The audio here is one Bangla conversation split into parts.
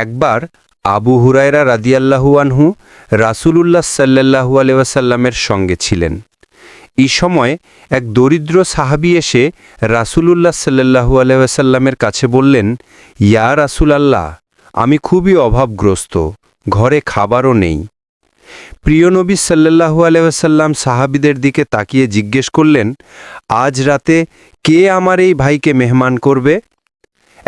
একবার আবু হুরায়রা রাদিয়াল্লাহু আনহু রাসূলুল্লাহ সাল্লাল্লাহু আলাইহি ওয়াসাল্লামের সঙ্গে ছিলেন। এই সময় এক দরিদ্র সাহাবী এসে রাসূলুল্লাহ সাল্লাল্লাহু আলাইহি ওয়াসাল্লামের কাছে বললেন, ইয়া রাসূলাল্লাহ, আমি খুবই অভাবগ্রস্ত, ঘরে খাবারও নেই। প্রিয় নবী সাল্লাল্লাহু আলাইহি ওয়াসাল্লাম সাহাবীদের দিকে তাকিয়ে জিজ্ঞেস করলেন, আজ রাতে কে আমার এই ভাইকে মেহমান করবে?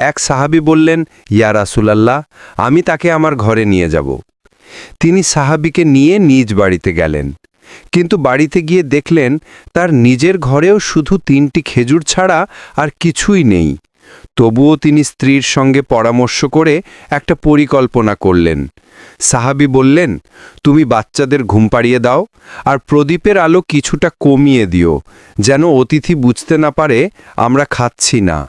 এক সাহাবী বললেন, ইয়া রাসূলাল্লাহ, আমি তাকে আমার ঘরে নিয়ে যাব। তিনি সাহাবীকে নিয়ে নিজ বাড়িতে গেলেন, কিন্তু বাড়িতে গিয়ে দেখলেন তার নিজের ঘরেও শুধু 3টি খেজুর ছাড়া আর কিছুই নেই। তবুও তিনি স্ত্রীর সঙ্গে পরামর্শ করে একটা পরিকল্পনা করলেন। সাহাবী বললেন, তুমি বাচ্চাদের ঘুম পাড়িয়ে দাও আর প্রদীপের আলো কিছুটা কমিয়ে দিও, যেন অতিথি বুঝতে না পারে আমরা খাচ্ছি না।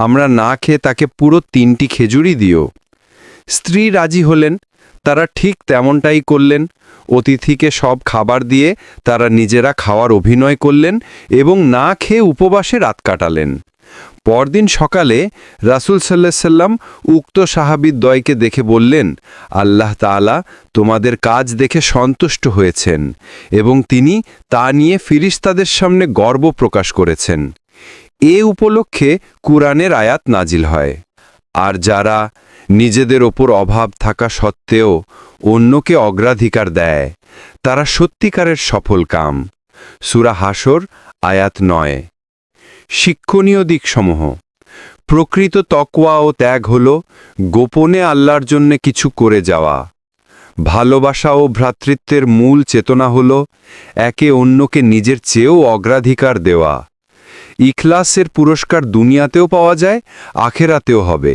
আমরা না খেয়ে তাকে পুরো 3টি খেজুরই দিও। স্ত্রী রাজি হলেন। তারা ঠিক তেমনটাই করলেন। অতিথিকে সব খাবার দিয়ে তারা নিজেরা খাওয়ার অভিনয় করলেন এবং না খেয়ে উপবাসে রাত কাটালেন। পরদিন সকালে রাসূল সাল্লাল্লাহু আলাইহি সাল্লাম উক্ত সাহাবীদ্বয়কে দেখে বললেন, আল্লাহ তাআলা তোমাদের কাজ দেখে সন্তুষ্ট হয়েছেন এবং তিনি তা নিয়ে ফিরিস্তাদের সামনে গর্ব প্রকাশ করেছেন। এ উপলক্ষে কুরআনের আয়াত নাজিল হয়। আর যারা নিজেদের ওপর অভাব থাকা সত্ত্বেও অন্যকে অগ্রাধিকার দেয়, তারা সত্যিকারের সফলকাম। সূরা হাসর আয়াত 9। শিক্ষণীয় দিকসমূহ। প্রকৃত তাকওয়া ও ত্যাগ হল গোপনে আল্লাহর জন্য কিছু করে যাওয়া। ভালোবাসা ও ভ্রাতৃত্বের মূল চেতনা হল একে অন্যকে নিজের চেয়েও অগ্রাধিকার দেওয়া। ইখলাসের পুরস্কার দুনিয়াতেও পাওয়া যায়, আখেরাতেও হবে।